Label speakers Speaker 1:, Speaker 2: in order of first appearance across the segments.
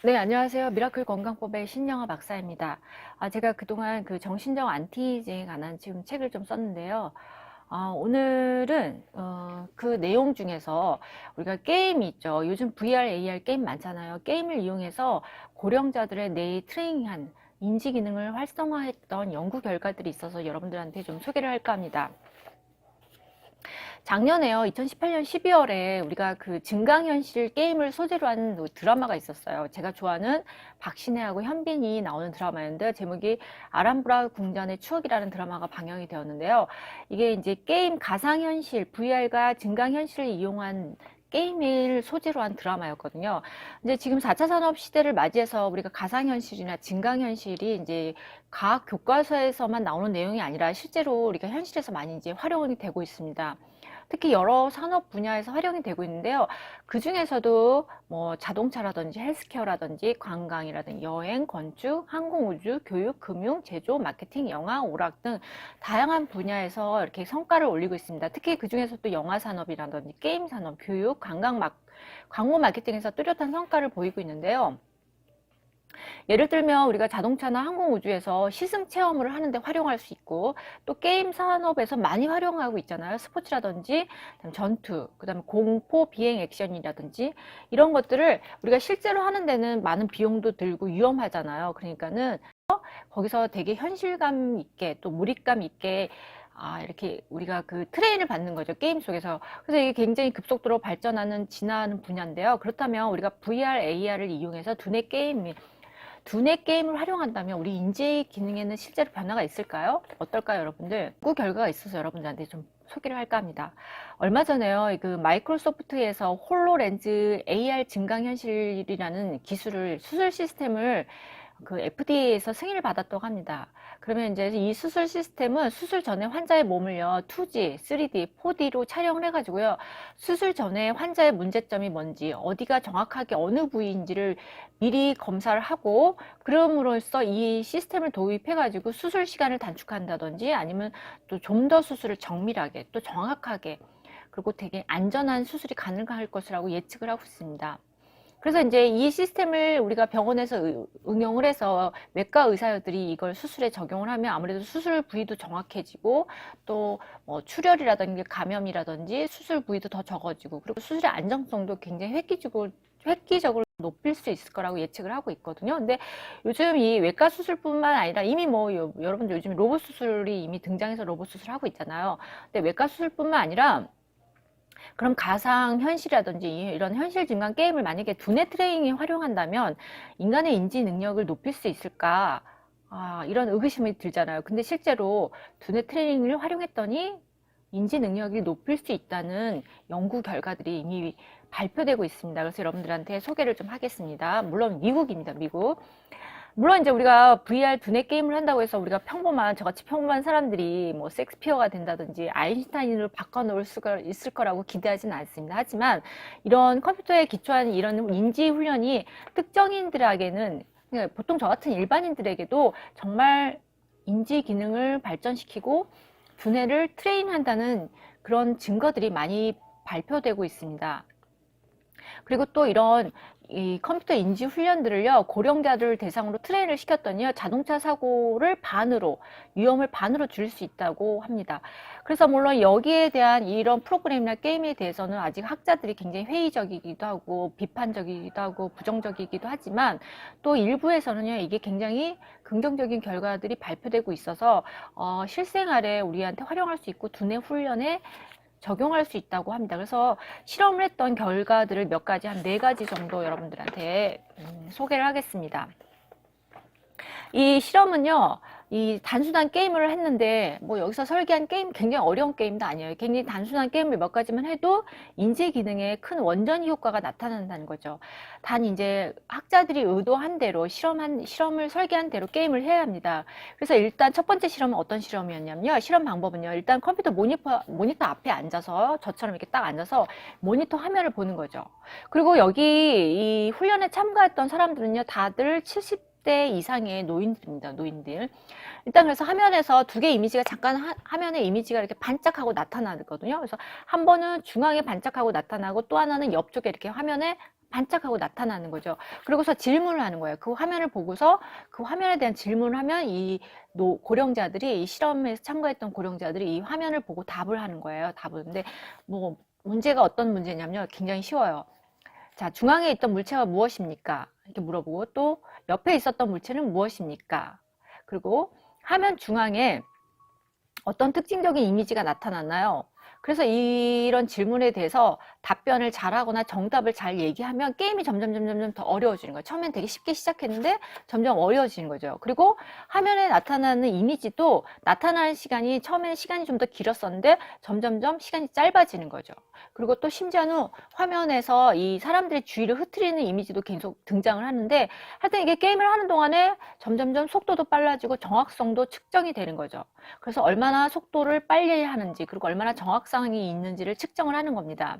Speaker 1: 네, 안녕하세요. 미라클 건강법의 신영아 박사입니다. 제가 그동안 그 정신적 안티에이징에 관한 지금 책을 좀 썼는데요. 오늘은 그 내용 중에서 우리가 게임이 있죠. 요즘 VR, AR 게임 많잖아요. 게임을 이용해서 고령자들의 뇌 트레이닝한 인지 기능을 활성화했던 연구 결과들이 있어서 여러분들한테 좀 소개를 할까 합니다. 작년에요, 2018년 12월에 우리가 그 증강현실 게임을 소재로 한 드라마가 있었어요. 제가 좋아하는 박신혜하고 현빈이 나오는 드라마였는데, 제목이 아람브라 궁전의 추억이라는 드라마가 방영이 되었는데요. 이게 이제 게임 가상현실, VR과 증강현실을 이용한 게임을 소재로 한 드라마였거든요. 근데 지금 4차 산업 시대를 맞이해서 우리가 가상현실이나 증강현실이 이제 과학 교과서에서만 나오는 내용이 아니라 실제로 우리가 현실에서 많이 이제 활용이 되고 있습니다. 특히 여러 산업 분야에서 활용이 되고 있는데요. 그 중에서도 뭐 자동차라든지 헬스케어라든지 관광이라든지 여행, 건축, 항공우주, 교육, 금융, 제조, 마케팅, 영화, 오락 등 다양한 분야에서 이렇게 성과를 올리고 있습니다. 특히 그 중에서도 영화 산업이라든지 게임 산업, 교육, 광고 마케팅에서 뚜렷한 성과를 보이고 있는데요. 예를 들면 우리가 자동차나 항공우주에서 시승 체험을 하는데 활용할 수 있고, 또 게임 산업에서 많이 활용하고 있잖아요. 스포츠라든지 전투, 그다음에 공포 비행 액션이라든지 이런 것들을 우리가 실제로 하는 데는 많은 비용도 들고 위험하잖아요. 그러니까는 거기서 되게 현실감 있게 또 몰입감 있게 이렇게 우리가 그 트레인을 받는 거죠. 게임 속에서. 그래서 이게 굉장히 급속도로 발전하는, 진화하는 분야인데요. 그렇다면 우리가 VR, AR을 이용해서 두뇌 게임을 활용한다면 우리 인지 기능에는 실제로 변화가 있을까요? 어떨까요, 여러분들? 연구 결과가 있어서 여러분들한테 좀 소개를 할까 합니다. 얼마 전에요, 그 마이크로소프트에서 홀로렌즈 AR 증강현실이라는 기술을, 수술 시스템을 그 FDA에서 승인을 받았다고 합니다. 그러면 이제 이 수술 시스템은 수술 전에 환자의 몸을요, 2D, 3D, 4D로 촬영을 해가지고요, 수술 전에 환자의 문제점이 뭔지, 어디가 정확하게 어느 부위인지를 미리 검사를 하고, 그럼으로써 이 시스템을 도입해가지고 수술 시간을 단축한다든지, 아니면 또 좀 더 수술을 정밀하게, 또 정확하게, 그리고 되게 안전한 수술이 가능할 것이라고 예측을 하고 있습니다. 그래서 이제 이 시스템을 우리가 병원에서 응용을 해서 외과 의사들이 이걸 수술에 적용을 하면 아무래도 수술 부위도 정확해지고, 또 뭐 출혈이라든지 감염이라든지 수술 부위도 더 적어지고, 그리고 수술의 안정성도 굉장히 획기적으로 높일 수 있을 거라고 예측을 하고 있거든요. 근데 요즘 이 외과 수술뿐만 아니라 이미 뭐 여러분들 요즘 로봇 수술이 이미 등장해서 로봇 수술을 하고 있잖아요. 근데 외과 수술뿐만 아니라, 그럼 가상 현실이라든지 이런 현실 증강 게임을 만약에 두뇌 트레이닝에 활용한다면 인간의 인지 능력을 높일 수 있을까? 이런 의구심이 들잖아요. 근데 실제로 두뇌 트레이닝을 활용했더니 인지 능력이 높일 수 있다는 연구 결과들이 이미 발표되고 있습니다. 그래서 여러분들한테 소개를 좀 하겠습니다. 물론 미국입니다. 미국. 물론 이제 우리가 VR 두뇌 게임을 한다고 해서 우리가 저같이 평범한 사람들이 뭐 섹스피어가 된다든지 아인슈타인으로 바꿔놓을 수가 있을 거라고 기대하지는 않습니다. 하지만 이런 컴퓨터에 기초한 이런 인지 훈련이 특정인들에게는, 보통 저 같은 일반인들에게도 정말 인지 기능을 발전시키고 두뇌를 트레인한다는 그런 증거들이 많이 발표되고 있습니다. 그리고 또 이런 이 컴퓨터 인지 훈련들을요, 고령자들 대상으로 트레이를 시켰더니요, 자동차 사고를 위험을 반으로 줄일 수 있다고 합니다. 그래서 물론 여기에 대한 이런 프로그램이나 게임에 대해서는 아직 학자들이 굉장히 회의적이기도 하고, 비판적이기도 하고, 부정적이기도 하지만, 또 일부에서는요, 이게 굉장히 긍정적인 결과들이 발표되고 있어서, 실생활에 우리한테 활용할 수 있고, 두뇌 훈련에 적용할 수 있다고 합니다. 그래서 실험을 했던 결과들을 몇 가지, 한 4가지 정도 여러분들한테 소개를 하겠습니다. 이 실험은요, 이 단순한 게임을 했는데, 뭐 여기서 설계한 게임, 굉장히 어려운 게임도 아니에요. 굉장히 단순한 게임을 몇 가지만 해도 인지 기능에 큰 원전이 효과가 나타난다는 거죠. 단 이제 학자들이 의도한 대로 실험을 설계한 대로 게임을 해야 합니다. 그래서 일단 첫 번째 실험은 어떤 실험이었냐면요. 실험 방법은요, 일단 컴퓨터 모니터 앞에 앉아서, 저처럼 이렇게 딱 앉아서 모니터 화면을 보는 거죠. 그리고 여기 이 훈련에 참가했던 사람들은요, 다들 70대 이상의 노인들입니다. 노인들. 일단 그래서 화면에서 2개 이미지가 잠깐 화면에 이미지가 이렇게 반짝하고 나타나거든요. 그래서 한 번은 중앙에 반짝하고 나타나고, 또 하나는 옆쪽에 이렇게 화면에 반짝하고 나타나는 거죠. 그러고서 질문을 하는 거예요. 그 화면을 보고서 그 화면에 대한 질문을 하면 이 고령자들이, 이 실험에서 참가했던 고령자들이 이 화면을 보고 답을 하는 거예요. 답을. 근데 뭐 문제가 어떤 문제냐면요. 굉장히 쉬워요. 자, 중앙에 있던 물체가 무엇입니까? 이렇게 물어보고, 또 옆에 있었던 물체는 무엇입니까? 그리고 화면 중앙에 어떤 특징적인 이미지가 나타났나요? 그래서 이런 질문에 대해서 답변을 잘하거나 정답을 잘 얘기하면 게임이 점점 더 어려워지는 거예요. 처음엔 되게 쉽게 시작했는데 점점 어려워지는 거죠. 그리고 화면에 나타나는 이미지도 나타나는 시간이, 처음에는 시간이 좀 더 길었었는데 점점점 시간이 짧아지는 거죠. 그리고 또 심지어는 화면에서 이 사람들의 주의를 흐트리는 이미지도 계속 등장을 하는데, 하여튼 이게 게임을 하는 동안에 점점점 속도도 빨라지고 정확성도 측정이 되는 거죠. 그래서 얼마나 속도를 빨리 하는지, 그리고 얼마나 정확성이 있는지를 측정을 하는 겁니다.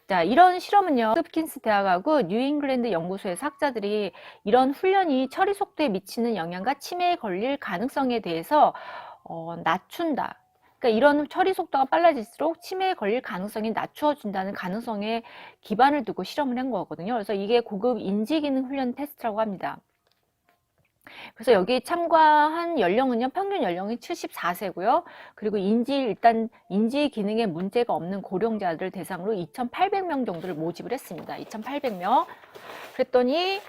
Speaker 1: 자, 이런 실험은요, 홉킨스 대학하고 뉴잉글랜드 연구소에서 학자들이 이런 훈련이 처리 속도에 미치는 영향과 치매에 걸릴 가능성에 대해서 낮춘다. 그러니까 이런 처리 속도가 빨라질수록 치매에 걸릴 가능성이 낮추어진다는 가능성에 기반을 두고 실험을 한 거거든요. 그래서 이게 고급 인지기능 훈련 테스트라고 합니다. 그래서 여기 참가한 연령은요, 평균 연령이 74세고요. 그리고 일단 인지 기능에 문제가 없는 고령자들 대상으로 2,800명 정도를 모집을 했습니다. 2,800명. 그랬더니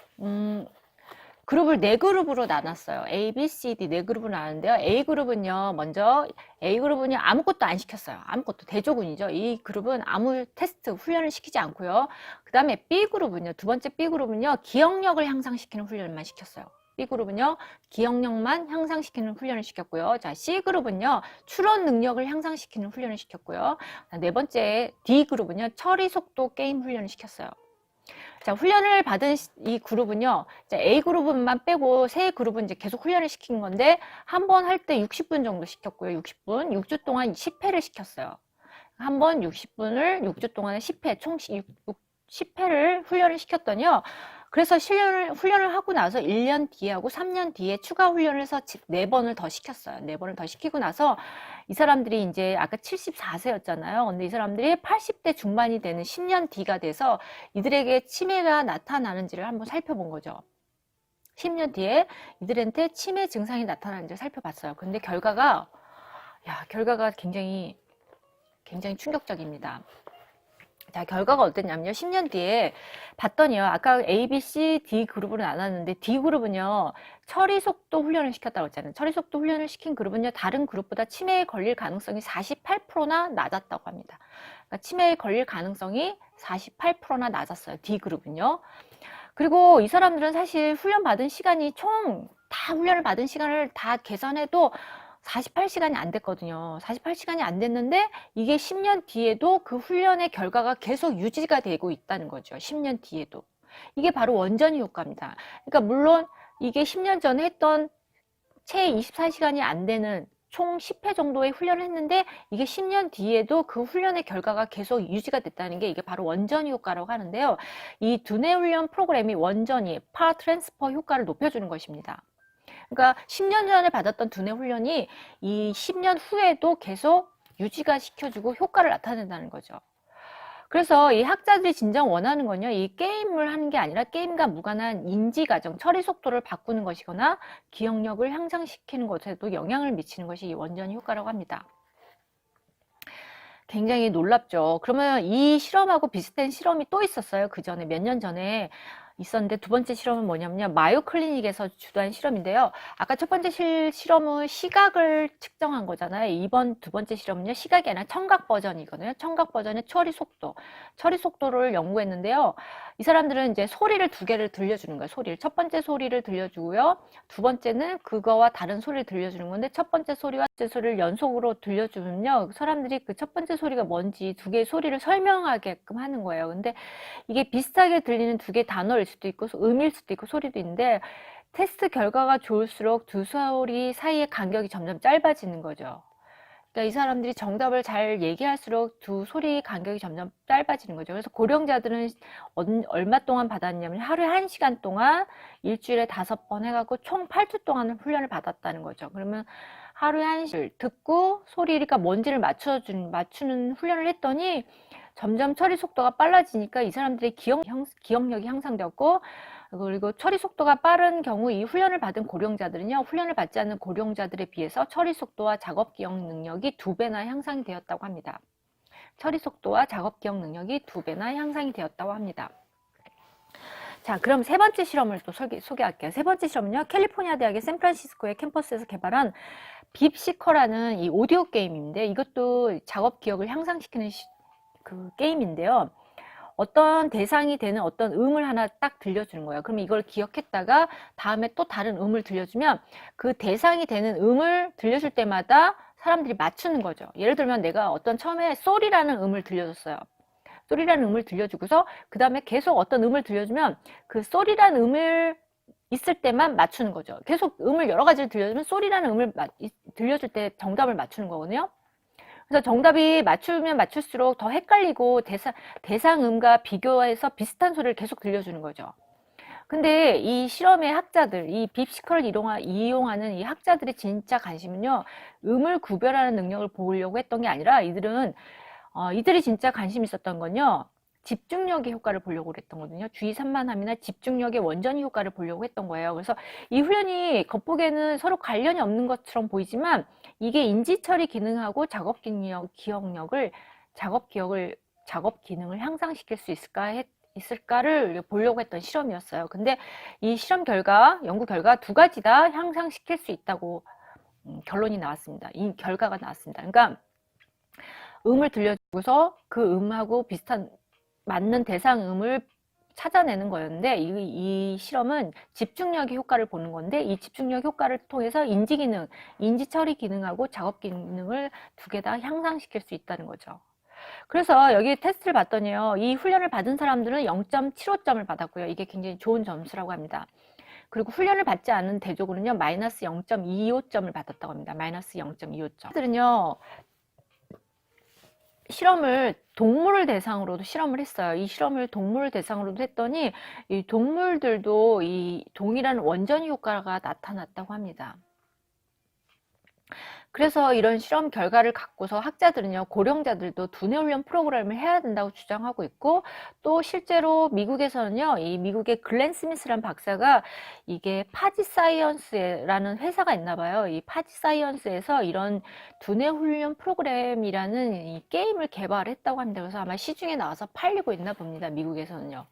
Speaker 1: 그룹을 4그룹으로 나눴어요. A, B, C, D 4그룹으로 나눴는데요. A그룹은요, 먼저 A그룹은요, 아무것도 안 시켰어요. 아무것도. 대조군이죠. 이 그룹은 아무 테스트, 훈련을 시키지 않고요. 그 다음에 B그룹은요, 두 번째 B그룹은요, 기억력을 향상시키는 훈련만 시켰어요. B그룹은요, 기억력만 향상시키는 훈련을 시켰고요. 자, C그룹은요, 추론 능력을 향상시키는 훈련을 시켰고요. 네 번째 D그룹은요, 처리 속도 게임 훈련을 시켰어요. 자, 훈련을 받은 이 그룹은요, A그룹만 빼고 세 그룹은 이제 계속 훈련을 시킨 건데, 한 번 할 때 60분 정도 시켰고요. 60분, 6주 동안 10회를 시켰어요. 한 번 60분을 6주 동안에 10회, 총 10회를 훈련을 시켰더니요. 그래서 훈련을 하고 나서 1년 뒤에 하고 3년 뒤에 추가 훈련을 해서 4번을 더 시켰어요. 4번을 더 시키고 나서 이 사람들이 이제 아까 74세였잖아요. 근데 이 사람들이 80대 중반이 되는 10년 뒤가 돼서 이들에게 치매가 나타나는지를 한번 살펴본 거죠. 10년 뒤에 이들한테 치매 증상이 나타나는지를 살펴봤어요. 근데 결과가 굉장히 충격적입니다. 자, 결과가 어땠냐면요. 10년 뒤에 봤더니요. 아까 A, B, C, D 그룹으로 나눴는데 D그룹은요. 처리 속도 훈련을 시켰다고 했잖아요. 처리 속도 훈련을 시킨 그룹은요. 다른 그룹보다 치매에 걸릴 가능성이 48%나 낮았다고 합니다. 그러니까 치매에 걸릴 가능성이 48%나 낮았어요. D그룹은요. 그리고 이 사람들은 사실 훈련을 받은 시간을 다 계산해도 48시간이 안 됐거든요. 48시간이 안 됐는데 이게 10년 뒤에도 그 훈련의 결과가 계속 유지가 되고 있다는 거죠. 10년 뒤에도. 이게 바로 원전이 효과입니다. 그러니까 물론 이게 10년 전에 했던 채 24시간이 안 되는 총 10회 정도의 훈련을 했는데 이게 10년 뒤에도 그 훈련의 결과가 계속 유지가 됐다는 게 이게 바로 원전이 효과라고 하는데요. 이 두뇌 훈련 프로그램이 원전이 파워 트랜스퍼 효과를 높여주는 것입니다. 그러니까 10년 전에 받았던 두뇌 훈련이 이 10년 후에도 계속 유지가 시켜주고 효과를 나타낸다는 거죠. 그래서 이 학자들이 진정 원하는 건요, 이 게임을 하는 게 아니라 게임과 무관한 인지 과정, 처리 속도를 바꾸는 것이거나 기억력을 향상시키는 것에도 영향을 미치는 것이 이 원전 효과라고 합니다. 굉장히 놀랍죠. 그러면 이 실험하고 비슷한 실험이 또 있었어요. 그 전에, 몇 년 전에 있었는데, 두 번째 실험은 뭐냐면요. 마요 클리닉에서 주도한 실험인데요. 아까 첫 번째 실험은 시각을 측정한 거잖아요. 두 번째 실험은요. 시각이 아니라 청각 버전이거든요. 청각 버전의 처리 속도를 연구했는데요. 이 사람들은 이제 소리를 2개를 들려주는 거예요. 첫 번째 소리를 들려주고요. 두 번째는 그거와 다른 소리를 들려주는 건데, 첫 번째 소리와 두 번째 소리를 연속으로 들려주면요. 사람들이 그 첫 번째 소리가 뭔지 2개의 소리를 설명하게끔 하는 거예요. 근데 이게 비슷하게 들리는 2개의 단어일 수도 있고 음일 수도 있고 소리도 있는데, 테스트 결과가 좋을수록 두 소리 사이의 간격이 점점 짧아지는 거죠. 그러니까 이 사람들이 정답을 잘 얘기할수록 두 소리 간격이 점점 짧아지는 거죠. 그래서 고령자들은 얼마 동안 받았냐면 하루에 1시간 동안 일주일에 5번 해갖고 총 8주 동안 훈련을 받았다는 거죠. 그러면 하루에 1시간 듣고 소리, 그러니까 뭔지를 맞추는 훈련을 했더니 점점 처리 속도가 빨라지니까 이 사람들의 기억력이 향상되었고, 그리고 처리 속도가 빠른 경우 이 훈련을 받은 고령자들은요, 훈련을 받지 않는 고령자들에 비해서 처리 속도와 작업 기억 능력이 2배나 향상이 되었다고 합니다. 처리 속도와 작업 기억 능력이 2배나 향상이 되었다고 합니다. 자, 그럼 세 번째 실험을 또 소개할게요. 세 번째 실험은요, 캘리포니아 대학의 샌프란시스코의 캠퍼스에서 개발한 빕시커라는 이 오디오 게임인데, 이것도 작업 기억을 향상시키는 그 게임인데요. 어떤 대상이 되는 어떤 음을 하나 딱 들려주는 거예요. 그럼 이걸 기억했다가 다음에 또 다른 음을 들려주면 그 대상이 되는 음을 들려줄 때마다 사람들이 맞추는 거죠. 예를 들면 내가 어떤 처음에 소리라는 음을 들려줬어요. 소리라는 음을 들려주고서 그 다음에 계속 어떤 음을 들려주면 그 소리라는 음을 있을 때만 맞추는 거죠. 계속 음을 여러 가지를 들려주면 소리라는 음을 들려줄 때 정답을 맞추는 거거든요. 그래서 정답이 맞추면 맞출수록 더 헷갈리고 대상음과 비교해서 비슷한 소리를 계속 들려주는 거죠. 근데 이 실험의 학자들, 이 빕시컬을 이용하는 이 학자들의 진짜 관심은요, 음을 구별하는 능력을 보려고 했던 게 아니라 이들이 진짜 관심 있었던 건요, 집중력의 효과를 보려고 했던 거거든요. 주의 산만함이나 집중력의 원전이 효과를 보려고 했던 거예요. 그래서 이 훈련이 겉보기에는 서로 관련이 없는 것처럼 보이지만 이게 인지 처리 기능하고 작업 기능을 향상시킬 수 있을까를 보려고 했던 실험이었어요. 근데 이 연구 결과 두 가지 다 향상시킬 수 있다고 결론이 나왔습니다. 이 결과가 나왔습니다. 그러니까 음을 들려주고서 그 음하고 맞는 대상음을 찾아내는 거였는데 이 실험은 집중력의 효과를 보는 건데 이 집중력 효과를 통해서 인지 처리 기능하고 작업 기능을 두 개 다 향상시킬 수 있다는 거죠. 그래서 여기 테스트를 봤더니요, 이 훈련을 받은 사람들은 0.75점을 받았고요. 이게 굉장히 좋은 점수라고 합니다. 그리고 훈련을 받지 않은 대조군은요, 마이너스 0.25점을 받았다고 합니다. 마이너스 0.25점. 들은요, 실험을 동물을 대상으로도 실험을 했어요. 이 실험을 동물을 대상으로도 했더니 이 동물들도 이 동일한 원전이 효과가 나타났다고 합니다. 그래서 이런 실험 결과를 갖고서 학자들은요, 고령자들도 두뇌 훈련 프로그램을 해야 된다고 주장하고 있고, 또 실제로 미국에서는요, 이 미국의 글렌 스미스라는 박사가 이게 파지 사이언스라는 회사가 있나 봐요. 이 파지 사이언스에서 이런 두뇌 훈련 프로그램이라는 이 게임을 개발했다고 합니다. 그래서 아마 시중에 나와서 팔리고 있나 봅니다. 미국에서는요.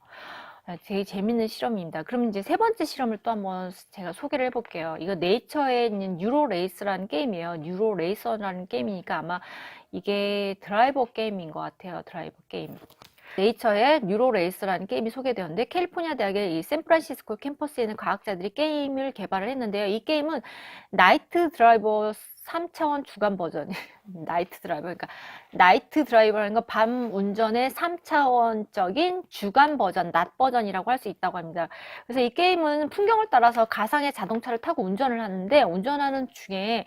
Speaker 1: 되게 재밌는 실험입니다. 그럼 이제 세 번째 실험을 또 한번 제가 소개를 해볼게요. 이거 네이처에 있는 뉴로레이스라는 게임이에요. 뉴로레이서라는 게임이니까 아마 이게 드라이버 게임인 것 같아요. 드라이버 게임. 네이처의 뉴로레이스라는 게임이 소개되었는데, 캘리포니아 대학의 이 샌프란시스코 캠퍼스에 있는 과학자들이 게임을 개발을 했는데요. 이 게임은 나이트 드라이버 3차원 주간 버전, 그러니까 나이트 드라이버라는 건 밤 운전의 3차원적인 주간 버전, 낮 버전이라고 할 수 있다고 합니다. 그래서 이 게임은 풍경을 따라서 가상의 자동차를 타고 운전을 하는데, 운전하는 중에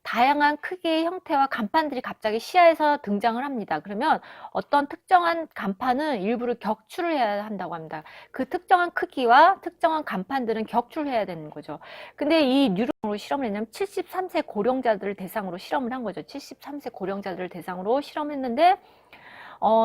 Speaker 1: 다양한 크기의 형태와 간판들이 갑자기 시야에서 등장을 합니다. 그러면 어떤 특정한 간판은 일부러 격추를 해야 한다고 합니다. 그 특정한 크기와 특정한 간판들은 격추를 해야 되는 거죠. 근데 이 뉴런으로 실험을 했냐면 73세 고령자들을 대상으로 실험을 한 거죠. 73세 고령자들을 대상으로 실험했는데,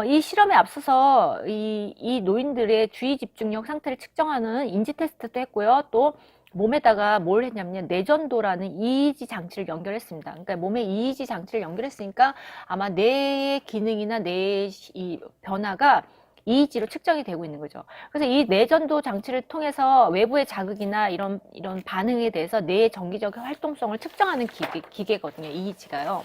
Speaker 1: 이 실험에 앞서서 이 노인들의 주의 집중력 상태를 측정하는 인지 테스트도 했고요. 또 몸에다가 뭘 했냐면 뇌전도라는 EEG 장치를 연결했습니다. 그러니까 몸에 EEG 장치를 연결했으니까 아마 뇌의 기능이나 뇌의 이 변화가 EEG로 측정이 되고 있는 거죠. 그래서 이 뇌전도 장치를 통해서 외부의 자극이나 이런 반응에 대해서 뇌의 정기적 활동성을 측정하는 기계거든요. EEG가요.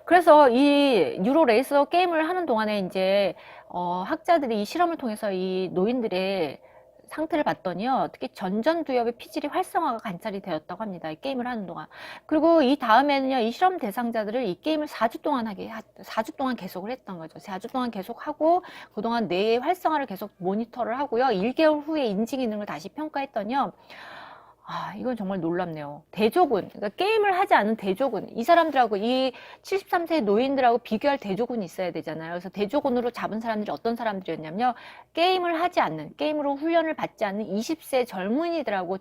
Speaker 1: 그래서 이 뉴로레이서 게임을 하는 동안에 이제 학자들이 이 실험을 통해서 이 노인들의 상태를 봤더니요, 특히 전전두엽의 피질이 활성화가 관찰이 되었다고 합니다. 이 게임을 하는 동안. 그리고 이 다음에는요, 이 실험 대상자들을 이 게임을 4주 동안 계속을 했던 거죠. 4주 동안 계속하고, 그동안 뇌의 활성화를 계속 모니터를 하고요, 1개월 후에 인지 기능을 다시 평가했더니요, 이건 정말 놀랍네요. 대조군, 그러니까 게임을 하지 않은 대조군, 이 사람들하고 이 73세 노인들하고 비교할 대조군이 있어야 되잖아요. 그래서 대조군으로 잡은 사람들이 어떤 사람들이었냐면요, 게임으로 훈련을 받지 않는 20세 젊은이들하고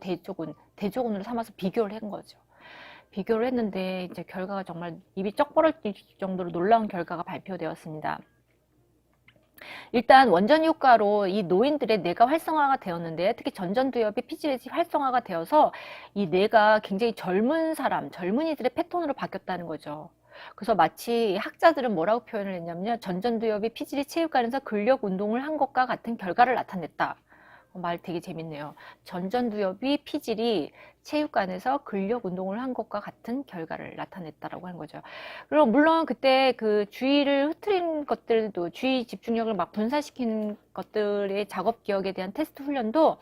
Speaker 1: 대조군으로 삼아서 비교를 한 거죠. 비교를 했는데 이제 결과가 정말 입이 쩍 벌어질 정도로 놀라운 결과가 발표되었습니다. 일단 원전 효과로 이 노인들의 뇌가 활성화가 되었는데, 특히 전전두엽이 피질이 활성화가 되어서 이 뇌가 굉장히 젊은 사람, 젊은이들의 패턴으로 바뀌었다는 거죠. 그래서 마치 학자들은 뭐라고 표현을 했냐면요, 전전두엽이 피질이 체육관에서 근력 운동을 한 것과 같은 결과를 나타냈다. 말 되게 재밌네요. 전전두엽이 피질이 체육관에서 근력 운동을 한 것과 같은 결과를 나타냈다라고 하는 거죠. 그리고 물론 그때 그 주의를 흐트린 것들도, 주의 집중력을 막 분산시키는 것들의 작업 기억에 대한 테스트 훈련도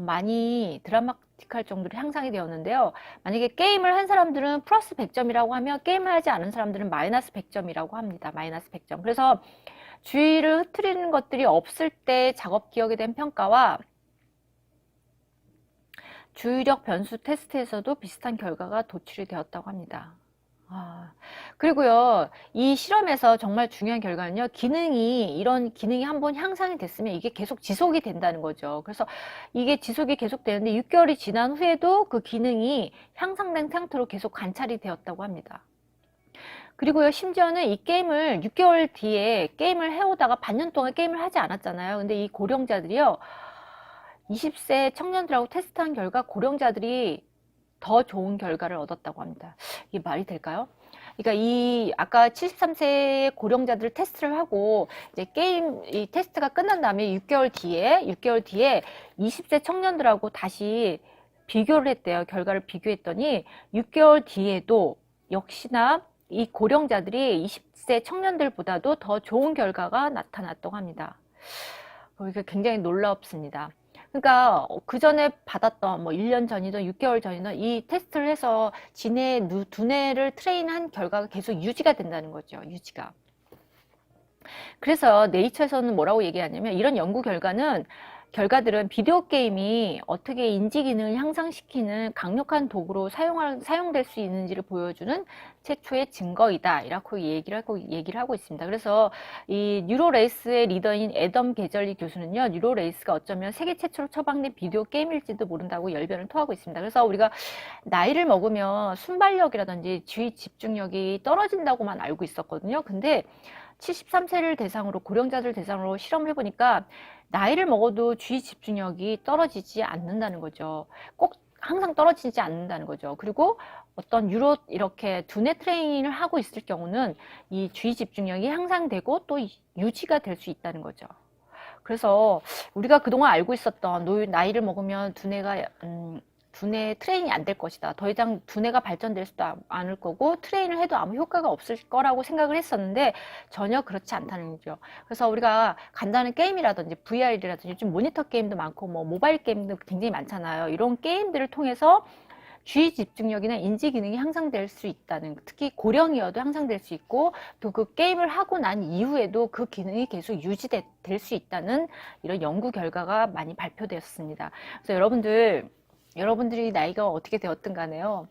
Speaker 1: 많이 드라마틱할 정도로 향상이 되었는데요. 만약에 게임을 한 사람들은 플러스 100점이라고 하면 게임을 하지 않은 사람들은 마이너스 100점이라고 합니다. 마이너스 100점. 그래서 주의를 흐트리는 것들이 없을 때 작업 기억에 대한 평가와 주의력 변수 테스트에서도 비슷한 결과가 도출이 되었다고 합니다. 그리고요, 이 실험에서 정말 중요한 결과는요, 이런 기능이 한번 향상이 됐으면 이게 계속 지속이 된다는 거죠. 그래서 이게 지속이 계속 되는데 6개월이 지난 후에도 그 기능이 향상된 상태로 계속 관찰이 되었다고 합니다. 그리고요, 심지어는 이 게임을 6개월 뒤에 게임을 해오다가 반년 동안 게임을 하지 않았잖아요. 근데 이 고령자들이요, 20세 청년들하고 테스트한 결과 고령자들이 더 좋은 결과를 얻었다고 합니다. 이게 말이 될까요? 그러니까 이 아까 73세 고령자들 테스트를 하고 이제 이 테스트가 끝난 다음에 6개월 뒤에 20세 청년들하고 다시 비교를 했대요. 결과를 비교했더니 6개월 뒤에도 역시나 이 고령자들이 20세 청년들보다도 더 좋은 결과가 나타났다고 합니다. 이게 굉장히 놀랍습니다. 그러니까 그 전에 받았던 1년 전이든 6개월 전이든 이 테스트를 해서 두뇌를 트레인한 결과가 계속 유지가 된다는 거죠. 유지가. 그래서 네이처에서는 뭐라고 얘기하냐면, 이런 연구 결과들은 비디오 게임이 어떻게 인지 기능을 향상시키는 강력한 도구로 사용될 수 있는지를 보여주는 최초의 증거이다, 이라고 얘기를 하고 있습니다. 그래서 이 뉴로레이스의 리더인 애덤 게절리 교수는요, 뉴로레이스가 어쩌면 세계 최초로 처방된 비디오 게임일지도 모른다고 열변을 토하고 있습니다. 그래서 우리가 나이를 먹으면 순발력이라든지 주의 집중력이 떨어진다고만 알고 있었거든요. 근데 73세를 대상으로, 고령자들 대상으로 실험을 해보니까 나이를 먹어도 주의 집중력이 떨어지지 않는다는 거죠. 꼭 항상 떨어지지 않는다는 거죠. 그리고 어떤 이렇게 두뇌 트레이닝을 하고 있을 경우는 이 주의 집중력이 향상되고 또 유지가 될 수 있다는 거죠. 그래서 우리가 그동안 알고 있었던 나이를 먹으면 두뇌 트레이닝이 안 될 것이다, 더 이상 두뇌가 발전될 수도 않을 거고 트레이닝을 해도 아무 효과가 없을 거라고 생각을 했었는데 전혀 그렇지 않다는 거죠. 그래서 우리가 간단한 게임이라든지 VR이라든지 요즘 모니터 게임도 많고 모바일 게임도 굉장히 많잖아요. 이런 게임들을 통해서 주의 집중력이나 인지 기능이 향상될 수 있다는, 특히 고령이어도 향상될 수 있고, 또 그 게임을 하고 난 이후에도 그 기능이 계속 유지될 수 있다는 이런 연구 결과가 많이 발표되었습니다. 그래서 여러분들이 나이가 어떻게 되었든 간에요,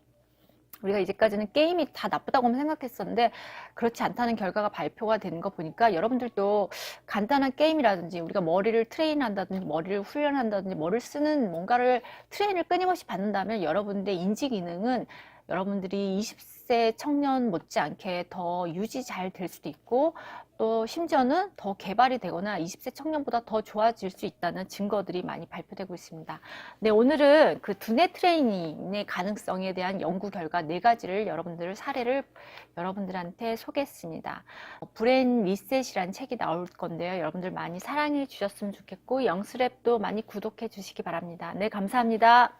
Speaker 1: 우리가 이제까지는 게임이 다 나쁘다고만 생각했었는데 그렇지 않다는 결과가 발표가 되는 거 보니까, 여러분들도 간단한 게임이라든지 우리가 머리를 트레인한다든지 머리를 훈련한다든지 머리를 쓰는 뭔가를 트레인을 끊임없이 받는다면 여러분들의 인지 기능은 여러분들이 20세 청년 못지않게 더 유지 잘 될 수도 있고, 또 심지어는 더 개발이 되거나 20세 청년보다 더 좋아질 수 있다는 증거들이 많이 발표되고 있습니다. 네, 오늘은 그 두뇌 트레이닝의 가능성에 대한 연구 결과 4가지를 사례를 여러분들한테 소개했습니다. 브레인 리셋이라는 책이 나올 건데요. 여러분들 많이 사랑해 주셨으면 좋겠고, 영스랩도 많이 구독해 주시기 바랍니다. 네, 감사합니다.